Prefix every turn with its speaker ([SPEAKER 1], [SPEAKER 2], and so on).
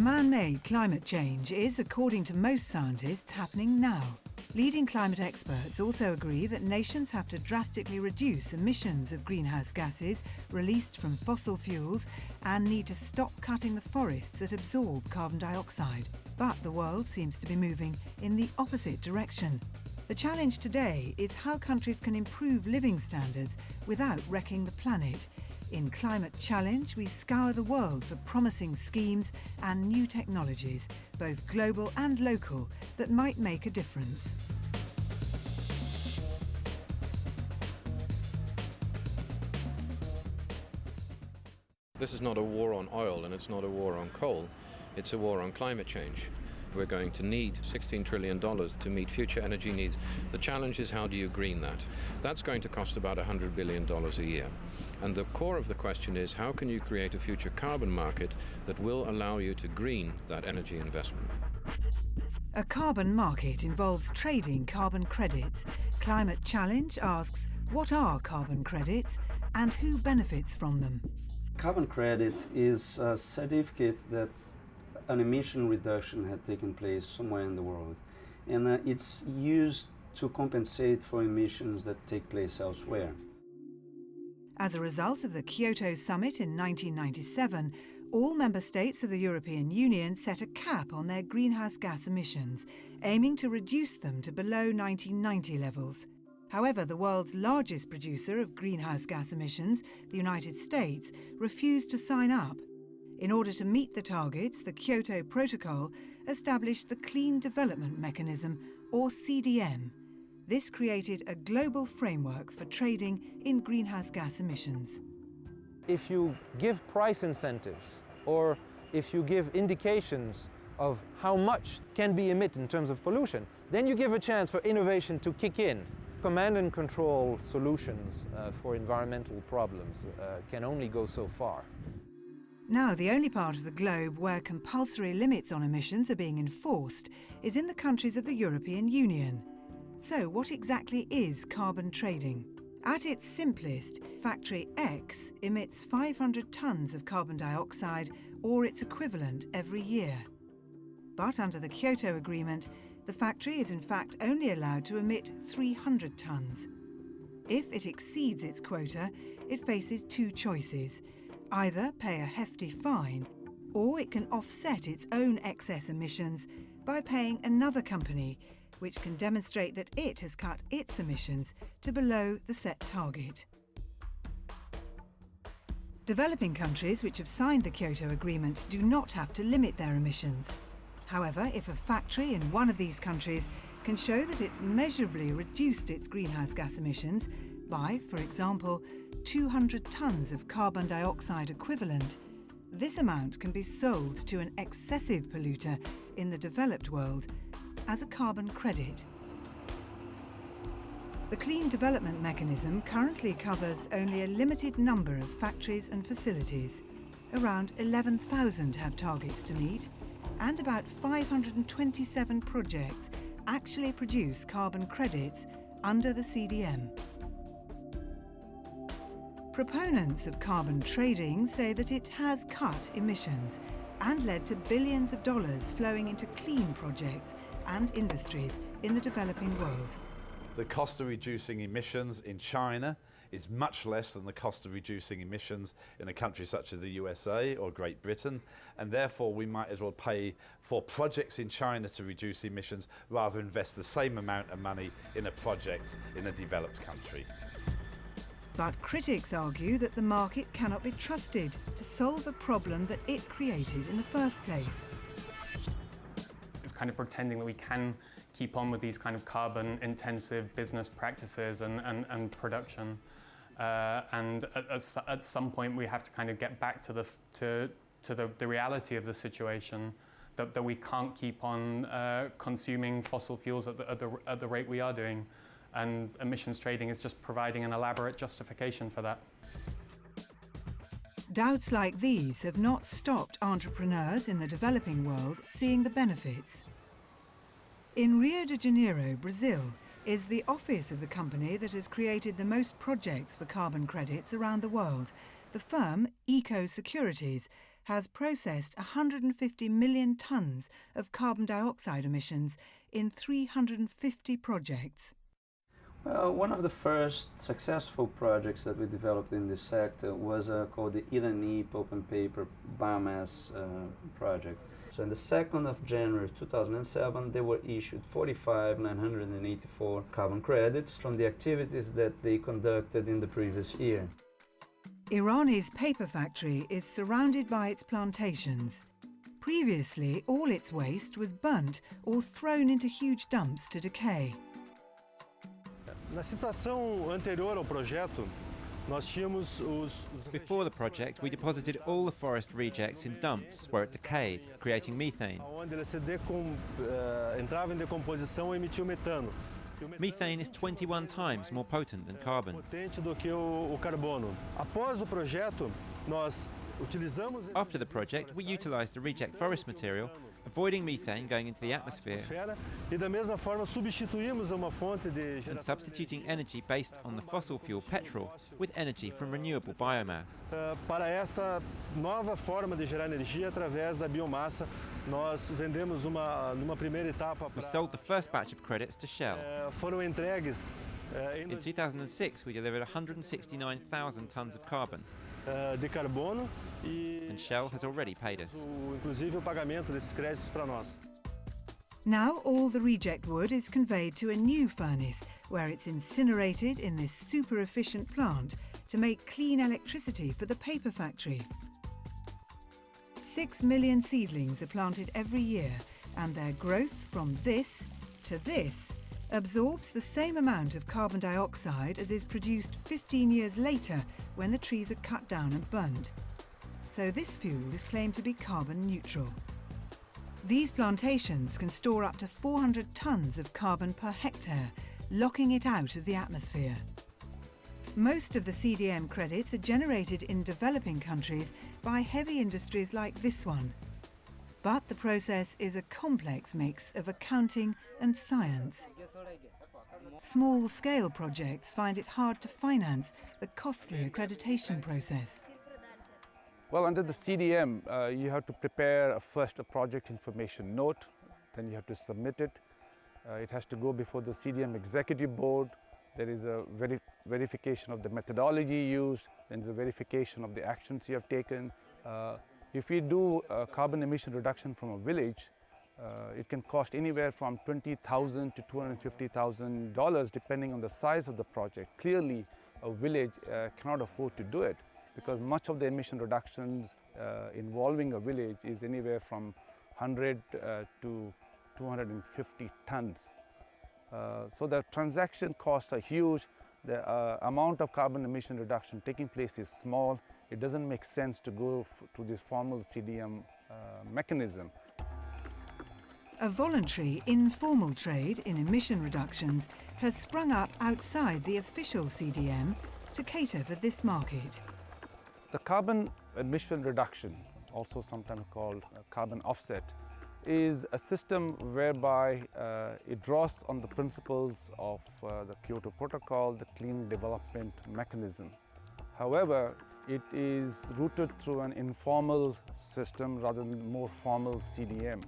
[SPEAKER 1] Man-made climate change is, according to most scientists, happening now. Leading climate experts also agree that nations have to drastically reduce emissions of greenhouse gases released from fossil fuels and need to stop cutting the forests that absorb carbon dioxide. But the world seems to be moving in the opposite direction. The challenge today is how countries can improve living standards without wrecking the planet. In Climate Challenge, we scour the world for promising schemes and new technologies, both global and local, that might make a difference.
[SPEAKER 2] This is not a war on oil and it's not a war on coal. It's a war on climate change. We're going to need $16 trillion to meet future energy needs. The challenge is, how do you green that? That's going to cost about $100 billion a year. And the core of the question is, how can you create a future carbon market that will allow you to green that energy investment?
[SPEAKER 1] A carbon market involves trading carbon credits. Climate Challenge asks, what are carbon credits and who benefits from them?
[SPEAKER 3] Carbon credit is a certificate that an emission reduction had taken place somewhere in the world, and it's used to compensate for emissions that take place elsewhere.
[SPEAKER 1] As a result of the Kyoto summit in 1997, all member states of the European Union set a cap on their greenhouse gas emissions, aiming to reduce them to below 1990 levels. However, the world's largest producer of greenhouse gas emissions, the United States, refused to sign up. In order to meet the targets, the Kyoto Protocol established the Clean Development Mechanism, or CDM. This created a global framework for trading in greenhouse gas emissions.
[SPEAKER 4] If you give price incentives, or if you give indications of how much can be emitted in terms of pollution, then you give a chance for innovation to kick in. Command and control solutions for environmental problems can only go so far.
[SPEAKER 1] Now, the only part of the globe where compulsory limits on emissions are being enforced is in the countries of the European Union. So, what exactly is carbon trading? At its simplest, Factory X emits 500 tonnes of carbon dioxide or its equivalent every year. But under the Kyoto Agreement, the factory is in fact only allowed to emit 300 tonnes. If it exceeds its quota, it faces two choices: either pay a hefty fine, or it can offset its own excess emissions by paying another company, which can demonstrate that it has cut its emissions to below the set target. Developing countries which have signed the Kyoto Agreement do not have to limit their emissions. However, if a factory in one of these countries can show that it's measurably reduced its greenhouse gas emissions by, for example, 200 tonnes of carbon dioxide equivalent, this amount can be sold to an excessive polluter in the developed world as a carbon credit. The Clean Development Mechanism currently covers only a limited number of factories and facilities. Around 11,000 have targets to meet, and about 527 projects actually produce carbon credits under the CDM. Proponents of carbon trading say that it has cut emissions and led to billions of dollars flowing into clean projects and industries in the developing world.
[SPEAKER 5] The cost of reducing emissions in China is much less than the cost of reducing emissions in a country such as the USA or Great Britain, and therefore we might as well pay for projects in China to reduce emissions rather than invest the same amount of money in a project in a developed country.
[SPEAKER 1] But critics argue that the market cannot be trusted to solve a problem that it created in the first place.
[SPEAKER 6] It's kind of pretending that we can keep on with these kind of carbon-intensive business practices and production. And at some point we have to kind of get back to the reality of the situation, that we can't keep on consuming fossil fuels at the rate we are doing. And emissions trading is just providing an elaborate justification for that.
[SPEAKER 1] Doubts like these have not stopped entrepreneurs in the developing world seeing the benefits. In Rio de Janeiro, Brazil, is the office of the company that has created the most projects for carbon credits around the world. The firm, Eco Securities, has processed 150 million tonnes of carbon dioxide emissions in 350 projects.
[SPEAKER 3] Well, one of the first successful projects that we developed in this sector was called the Irani Pulp and Paper Biomass project. So on the 2nd of January 2007, they were issued 45,984 carbon credits from the activities that they conducted in the previous year.
[SPEAKER 1] Irani's paper factory is surrounded by its plantations. Previously, all its waste was burnt or thrown into huge dumps to decay.
[SPEAKER 7] Before the project, we deposited all the forest rejects in dumps where it decayed, creating methane. Methane is 21 times more potent than carbon. After the project, we utilised the reject forest material, avoiding methane going into the atmosphere and substituting energy based on the fossil fuel petrol with energy from renewable biomass. We sold the first batch of credits to Shell. In 2006, we delivered 169,000 tonnes of carbon. And Shell has already paid us.
[SPEAKER 1] Now all the reject wood is conveyed to a new furnace where it's incinerated in this super efficient plant to make clean electricity for the paper factory. 6 million seedlings are planted every year, and their growth from this to this absorbs the same amount of carbon dioxide as is produced 15 years later when the trees are cut down and burnt. So this fuel is claimed to be carbon neutral. These plantations can store up to 400 tonnes of carbon per hectare, locking it out of the atmosphere. Most of the CDM credits are generated in developing countries by heavy industries like this one. But the process is a complex mix of accounting and science. Small-scale projects find it hard to finance the costly accreditation process.
[SPEAKER 8] Well, under the CDM, you have to prepare first a project information note, then you have to submit it. It has to go before the CDM executive board. There is a verification of the methodology used, then there's a verification of the actions you have taken. If you do carbon emission reduction from a village, it can cost anywhere from $20,000 to $250,000 depending on the size of the project. Clearly, a village cannot afford to do it because much of the emission reductions involving a village is anywhere from 100 to 250 tons. So the transaction costs are huge. The amount of carbon emission reduction taking place is small. It doesn't make sense to go to this formal CDM mechanism.
[SPEAKER 1] A voluntary, informal trade in emission reductions has sprung up outside the official CDM to cater for this market.
[SPEAKER 8] The carbon emission reduction, also sometimes called carbon offset, is a system whereby it draws on the principles of the Kyoto Protocol, the Clean Development Mechanism. However, it is rooted through an informal system rather than more formal CDM.